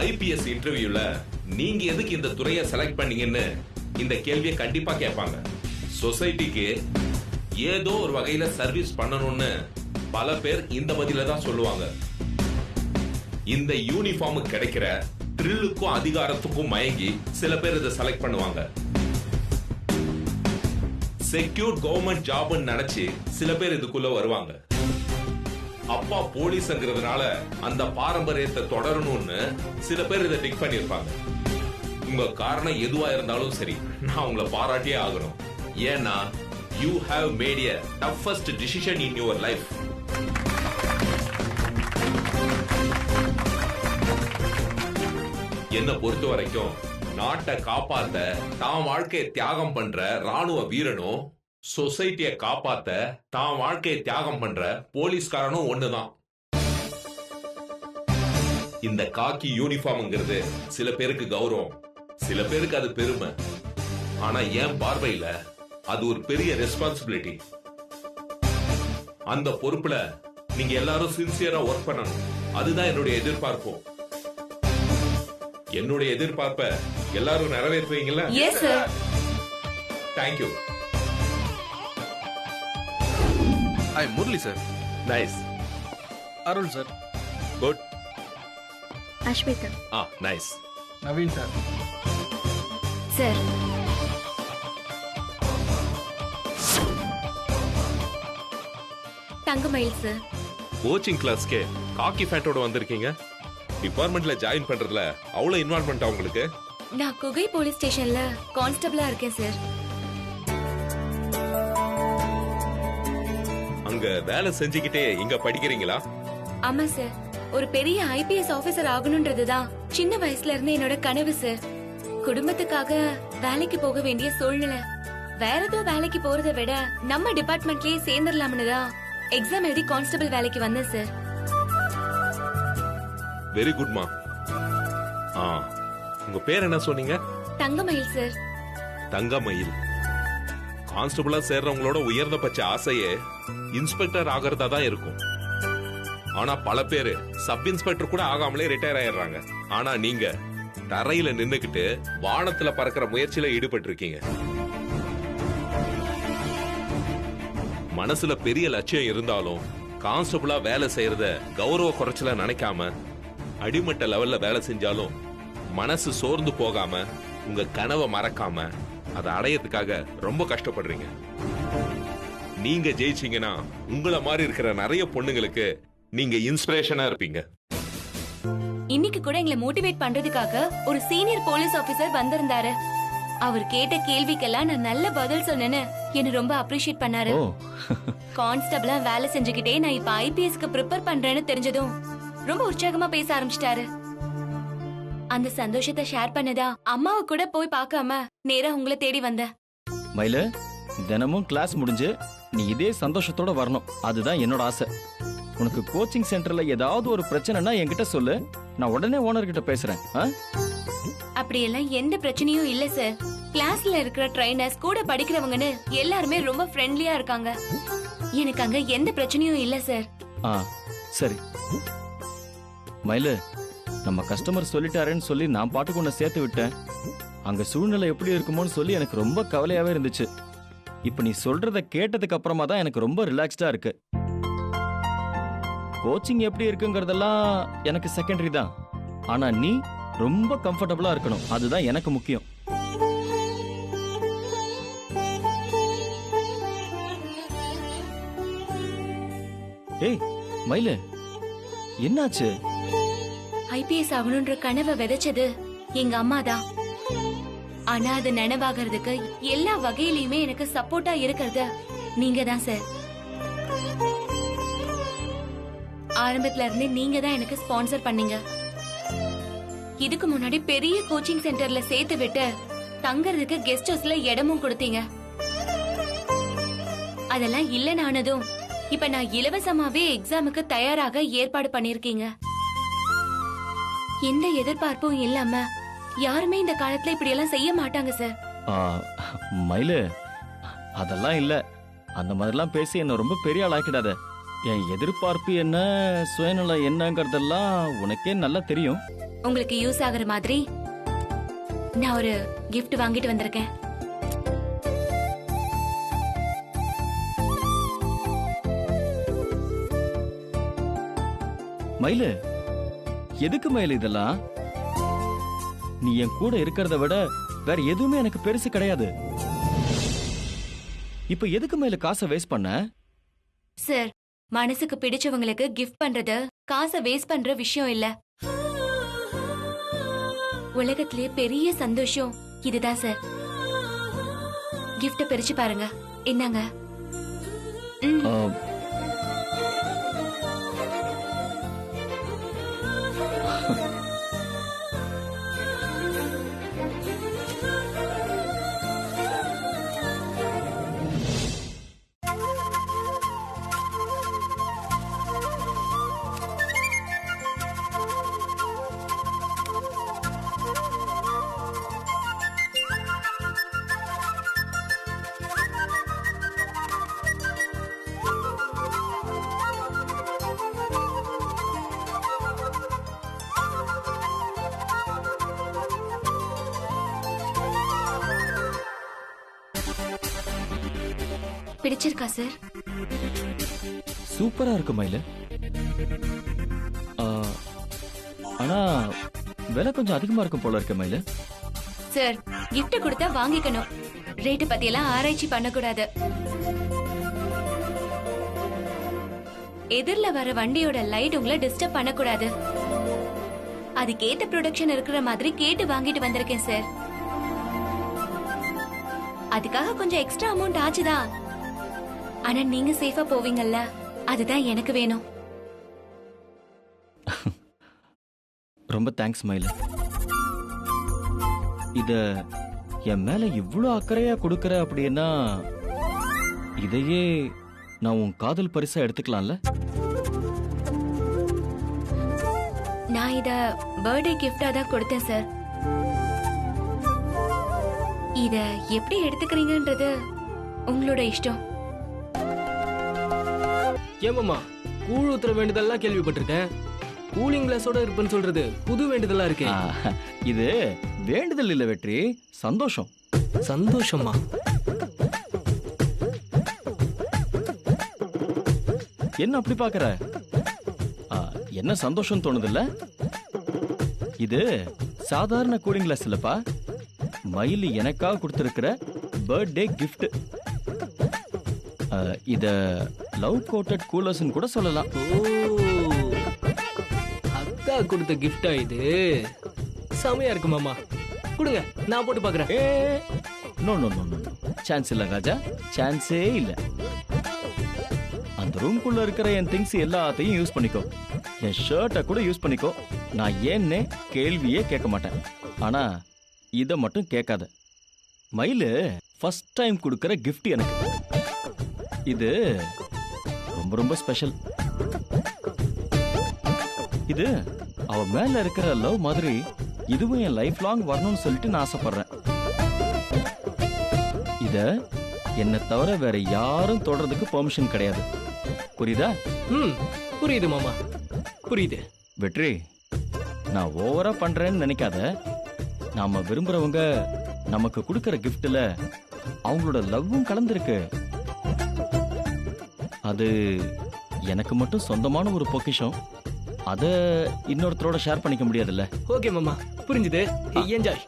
IPS இன்டர்வியூல நீங்க எதுக்கு இந்த துறையை செலக்ட் பண்ணீங்கன்னு இந்த கேள்வியை கண்டிப்பா கேட்பாங்க. சொசைட்டிக்கு ஏதோ ஒரு வகையில சர்வீஸ் பண்ணணும்னு பல பேர் இந்த பதில தான் சொல்லுவாங்க. இந்த யூனிஃபார்ம் கிடைக்கிற த்ரில்லுக்கும் அதிகாரத்துக்கும் மயங்கி சில பேர் இதை செலக்ட் பண்ணுவாங்க. செக்யூர் கவர்மெண்ட் ஜாப்னு நினைச்சு சில பேர் இதுக்குள்ள வருவாங்க. அப்பா போலீஸ்ங்கிறதுனால அந்த பாரம்பரியத்தை தொடரணும்னு சில பேர் இதை டிக் பண்ணிருப்பாங்க. உங்க காரணம் எதுவா இருந்தாலும் சரி, நான் உங்களை பாராட்டியே ஆகணும். ஏன்னா you have made a toughest decision in your life. என்ன பொறுத்த வரைக்கும் நாட்டை காப்பாத்த தான் வாழ்க்கையை தியாகம் பண்ற ராணுவ வீரனும் சொசைட்டியை காப்பாத்த தான் வாழ்க்கையை தியாகம் பண்ற போலீஸ்காரனும் ஒண்ணுதான். இந்த காக்கி யூனிஃபார்ம்ங்கிறது சில பேருக்கு கௌரவம், சில பேருக்கு அது பெருமை. ஆனா என் பார்வையில அது ஒரு பெரிய ரெஸ்பான்சிபிலிட்டி. அந்த பொறுப்புல நீங்க எல்லாரும் சின்சியரா ஒர்க் பண்ணணும். அதுதான் என்னுடைய எதிர்பார்ப்பும். என்னுடைய எதிர்பார்ப்ப எல்லாரும் நிறைவேற்றுவீங்களா? Yes sir. Thank you. Hi, Murli sir. Nice. Arul sir. Good. Ashmita. Nice. Naveen sir. Sir. Thangamayil sir. Coaching கிளாஸ்க்கு காக்கி ஃபேட்டோட வந்திருக்கீங்க. டிபார்ட்மெண்ட்ல ஜாயின் பண்றதுல அவ்வளவு இன்வால்வ்மெண்டா உங்களுக்கு? நான் குகை போலீஸ் ஸ்டேஷன்ல கான்ஸ்டபிளா இருக்கேன் சார். அங்க வேலை செஞ்சுக்கிட்டே இங்க படிக்கிறீங்களா? ஆமா சார். ஒரு பெரிய ஐபிஎஸ் ஆபீசர் ஆகணும்ன்றதுதான் சின்ன வயசுல இருந்து என்னோட கனவு சார். குடும்பத்துக்காக வேலைக்கு போக வேண்டிய சூழ்நிலை. வேற ஏதோ வேலைக்கு போறதை விட நம்ம டிபார்ட்மெண்ட்லயே சேர்ந்துடலாம்னு தான் எக்ஸாம் எழுதி கான்ஸ்டபிள் வேலைக்கு வந்தேன் சார். வெரி குட்மா. உங்க பேர் என்ன சொன்னீங்க? தங்கமயில் சார். தங்கமயில். கான்ஸ்டபிளா சேர்றவங்களோட உயர்ந்தபட்ச ஆசையே இன்ஸ்பெக்டர் ஆகிறதா தான் இருக்கும். ஆனா பல பேரு சப் இன்ஸ்பெக்டர் கூட ஆகாமலே ரிட்டையர் ஆயிடுறாங்க. ஆனா நீங்க தரையில நின்னுக்கிட்டு வானத்துல பறக்கிற முயற்சியில ஈடுபட்டு இருக்கீங்க. மனசுல பெரிய லட்சியம் இருந்தாலும் கான்ஸ்டபிளா வேலை செய்யறத கௌரவ குறைச்சல நினைக்காம அடிமட்ட லெவல்ல வேலை செஞ்சாலும் மனசு சோர்ந்து போகாம உங்க கனவை மறக்காம அதை அடையறதுக்காக ரொம்ப கஷ்டப்படுறீங்க. நீங்க ஜெயிச்சீங்கன்னா உங்கள மாதிரி இருக்கிற நிறைய பொண்ணுங்களுக்கு நீங்க இன்ஸ்பிரேஷனா இருப்பீங்க. இன்னைக்கு கூட எங்களை மோட்டிவேட் பண்றதுக்காக ஒரு சீனியர் போலீஸ் ஆபீசர் வந்திருந்தாரு. அவர் கேட்ட கேள்விக்கெல்லாம் நான் நல்ல பதில் சொன்னேன்னு என்ன ரொம்ப அப்ரிஷியேட் பண்ணாரு. கான்ஸ்டபிளா வேலை செஞ்சுக்கிட்டே நான் இப்ப ஐபிஎஸ்க்கு ப்ரிப்பேர் பண்றேன்னு தெரிஞ்சதும் ரொம்ப உற்சாகமா பேச ஆரம்பிச்சிட்டாரு. அந்த சந்தோஷத்தை ஷேர் பண்ணதா அம்மாவை கூட போய் பார்க்காம நேரா உங்களை தேடி வந்தேன். மயில, தினமும் கிளாஸ் முடிஞ்சு நீ இதே சந்தோஷத்தோட வரணும். அதுதான் என்னோட ஆசை. உனக்கு கோச்சிங் சென்டர்ல ஏதாவது ஒரு பிரச்சனைனா என்கிட்ட சொல்லு, நான் உடனே ஓனர் கிட்ட பேசுறேன். அப்படியெல்லாம் எந்த பிரச்சனையும் இல்ல சார். கிளாஸ்ல இருக்கிற ட்ரைனர்ஸ் கூட படிக்கிறவங்கன்னு எல்லாருமே ரொம்ப ஃப்ரெண்ட்லியா இருக்காங்க. எனக்கு அங்க எந்த பிரச்சனையும் இல்ல சார். சரி மயில, நம்ம கஸ்டமர் சொல்லிட்டாருன்னு சொல்லி நான் பாட்டுக்கு உன்னை சேர்த்து விட்டேன். அங்க சூழ்நிலை எப்படி இருக்குமோன்னு சொல்லி எனக்கு ரொம்ப கவலையாவே இருந்துச்சு. இப்ப நீ சொல்றத கேட்டதுக்கு அப்புறமா தான் எனக்கு ரொம்ப ரிலாக்ஸ்டா இருக்கு. கோச்சிங் எப்படி இருக்குங்கிறதெல்லாம் எனக்கு செகண்டரி தான். ஆனா நீ ரொம்ப கம்ஃபர்டபுளா இருக்கணும், அதுதான் எனக்கு முக்கியம். ஏய் மயில, என்னாச்சு? ஐபிஎஸ் ஆகணும்ன்ற கனவை விதைச்சது எங்க அம்மா தான். ஆனா அது நினைவாகிறதுக்கு எல்லா வகையிலயுமே எனக்கு சப்போர்ட்டா இருக்கிறது நீங்க தான் சார். ஆரம்பத்துல இருந்து நீங்க தான் எனக்கு ஸ்பான்சர் பண்ணீங்க. இதுக்கு முன்னாடி பெரிய கோச்சிங் சென்டர்ல சேர்த்து விட்டு தங்கறதுக்கு கெஸ்ட் ஹவுஸ்ல இடமும் கொடுத்தீங்க. அதெல்லாம் இல்லனானதும் இப்ப நான் இலவசமாவே எக்ஸாமுக்கு தயாராக ஏற்பாடு பண்ணிருக்கீங்க. எந்த எதிர்பார்ப்பும் இல்லாம யாருமே இந்த காலத்துல இப்படி எல்லாம் செய்ய மாட்டாங்க சார். மயிலு, அதெல்லாம் இல்ல. அந்த மாதிரிலாம் பேசி என்ன ரொம்ப பெரிய ஆள் ஆக்கிடாத. என் எதிர்பார்ப்பு என்ன சுயநலம் என்னங்கறதெல்லாம் உனக்கே நல்லா தெரியும். உங்களுக்கு யூஸ் ஆகுற மாதிரி நான் ஒரு gift வாங்கிட்டு வந்திருக்கேன். மயிலு, எதுக்கு மயிலு இதெல்லாம்? நீ என் கூட இருக்கிறத விட வேற எதுவுமே எனக்கு பெருசு கிடையாது. இப்ப எதுக்கு மயிலு காசை வேஸ்ட் பண்ண? சார், மனசுக்கு பிடிச்சவங்களுக்கு gift பண்றது காசை வேஸ்ட் பண்ற விஷயம் இல்ல. உலகத்திலே பெரிய சந்தோஷம் இதுதான் சார். gift பிரிச்சு பாருங்க. என்னங்க? ஆ, பிடிச்சிருக்கா சார்? சூப்பரா இருக்கு மயிலு. ஆ, ஆனா விலை கொஞ்சம் அதிகமா இருக்கும் போல இருக்கு மயிலு. சார், gift கொடுத்தா வாங்கிக்கணும். ரேட்டு பத்தி எல்லாம் ஆராய்ச்சி பண்ணக்கூடாது. எதிர்ல வர வண்டியோட லைட் உங்களை டிஸ்டர்ப் பண்ணக்கூடாது. அதுக்கேத்த ப்ரொடக்ஷன் இருக்கிற மாதிரி கேட்டு வாங்கிட்டு வந்திருக்கேன் சார். அதுக்காக கொஞ்சம் எக்ஸ்ட்ரா அமௌண்ட் ஆச்சுதான். ஆனா நீங்க சேஃபா போவீங்கல்ல, அதுதான் எனக்கு வேணும். ரொம்ப தேங்க்ஸ் மயிலு. இத என் மேல இவ்ளோ அக்கறையா கொடுக்கற அப்படின்னா இதையே நான் உன் காதல் பரிசா எடுத்துக்கலாம்ல? நான் இத பர்த்டே கிஃப்டா தான் கொடுத்தேன் சார். இத எப்படி எடுத்துக்கிறீங்கன்றது உங்களோட இஷ்டம். ஏமாமா, கூழ் ஊத்துற வேண்டுதல்லாம் கேள்விப்பட்டிருக்கேன். கூலிங் கிளாஸோட இருப்பேன்னு சொல்றது புது வேண்டுதலா இருக்கே. இது வேண்டுதல் இல்ல வெற்றி, சந்தோஷம். சந்தோஷமா? என்ன அப்படி பாக்குற? என்ன சந்தோஷம் தோணுது இல்ல? இது சாதாரண கூலிங் கிளாஸ் இல்லப்பா. மயிலு எனக்காக கொடுத்திருக்கிற பர்த்டே கிஃப்ட். இத லவ் கோட்டட் கூலர்ஸ் கூட சொல்லலாம். ஓ, அக்கா கொடுத்த கிஃப்டா இது? செமையா இருக்கு மாமா. கொடுங்க, நான் போட்டு பாக்குறேன். No no no no, chance இல்ல ராஜா, சான்ஸே இல்ல. அந்த ரூம்குள்ள இருக்கிற என் திங்ஸ் எல்லாத்தையும் யூஸ் பண்ணிக்கோ. என் ஷர்ட்டை கூட யூஸ் பண்ணிக்கோ. நான் ஏன்னே கேள்வியே கேட்க மாட்டேன். ஆனா இத மட்டும் கேட்காத. மயிலு ஃபர்ஸ்ட் டைம் கொடுக்கிற கிஃப்ட் எனக்கு. இது ரொம்ப ரொம்ப ஸ்பெஷல். இது அவ மேல இருக்கிற லவ் மாதிரி இதுவும் என் லைஃப் லாங் வரணும்னு சொல்லிட்டு நான் ஆசைப்படுறேன். இத என்ன தவிர வேற யாரும் தொடறதுக்கு பெர்மிஷன் கிடையாது. புரியுதா? புரியுது மாமா, புரியுது. வெற்றி, நான் ஓவரா பண்றேன்னு நினைக்காத. நாம விரும்புறவங்க நமக்கு கொடுக்கிற கிஃப்ட்ல அவங்களோட லவ்வும் கலந்துருக்கு. அது எனக்கு மட்டும் சொந்தமான ஒரு பொக்கிஷம். அத இன்னொருத்தரோட ஷேர் பண்ணிக்க முடியாதுல்ல? ஓகே மாமா, புரிஞ்சுது. என்ஜாய்.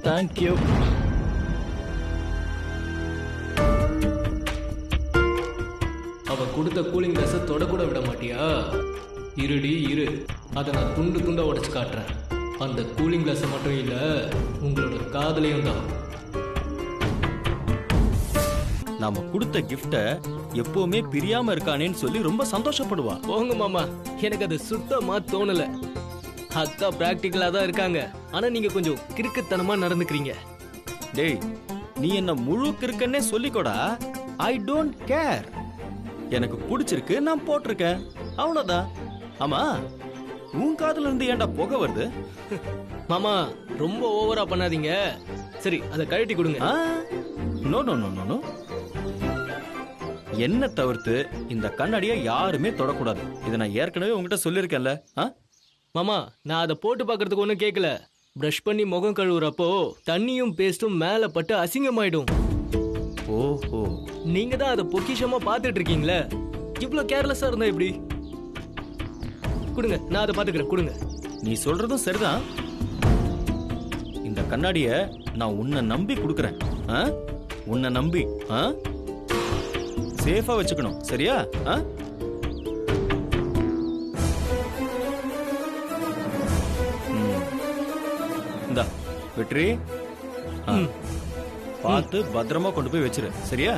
தேங்க்யூ. அவ கொடுத்த கூலிங் கிளாஸ தொட கூட விட மாட்டியா? இருடி இரு, அதை நான் துண்டு துண்டா உடைச்சு காட்டுறேன். அந்த கூலிங் கிளாஸ் மட்டும் இல்ல, உங்களோட காதலையும் தான். நாம கொடுத்த கிஃப்ட எப்பவுமே பிரியாம இருக்கானேன்னு சொல்லி ரொம்ப சந்தோஷப்படுவா. போங்க மாமா, எனக்கு அது சுத்தமா தோணல. அக்கா பிராக்டிகலா தான் இருக்காங்க, ஆனா நீங்க கொஞ்சம் கிறுக்குத்தனமா நடந்துக்கிறீங்க. டேய், நீ என்ன முழு கிறுக்கன்னே சொல்லிக்கோடா. I don't care. எனக்கு பிடிச்சிருக்கு, நான் போட்டிருக்கேன், அவ்வளவுதான். ஆமா, உன் காதுல இருந்து ஏன்டா புகை வருது? மாமா, ரொம்ப ஓவரா பண்ணாதீங்க. சரி, அதை கழட்டி கொடுங்க. No no no no no. என்ன தவிர்த்து இந்த கண்ணாடியை யாருமே தொடக்கூடாது. இதை நான் ஏற்கனவே உங்ககிட்ட சொல்லியிருக்கேன்ல. மாமா, நான் அதை போட்டு பார்க்கறதுக்கு ஒன்றும் கேட்கல. ப்ரஷ் பண்ணி முகம் கழுவுறப்போ தண்ணியும் பேஸ்டும் மேலே பட்டு அசிங்கமாயிடும். ஓஹோ, நீங்க தான் அதை பொக்கிஷமா பார்த்துட்டு இருக்கீங்களே, இவ்வளோ கேர்லெஸ்ஸா இருந்தா எப்படி? கொடுங்க, நான் அதை பார்த்துக்கிறேன். கொடுங்க. நீ சொல்றதும் சரிதான். இந்த கண்ணாடிய நான் உன்னை நம்பி கொடுக்கறேன். உன்னை நம்பி சேஃபா வச்சுக்கணும், சரியா? இந்தா வெற்றி, பார்த்து பத்திரமா கொண்டு போய் வச்சிரு, சரியா?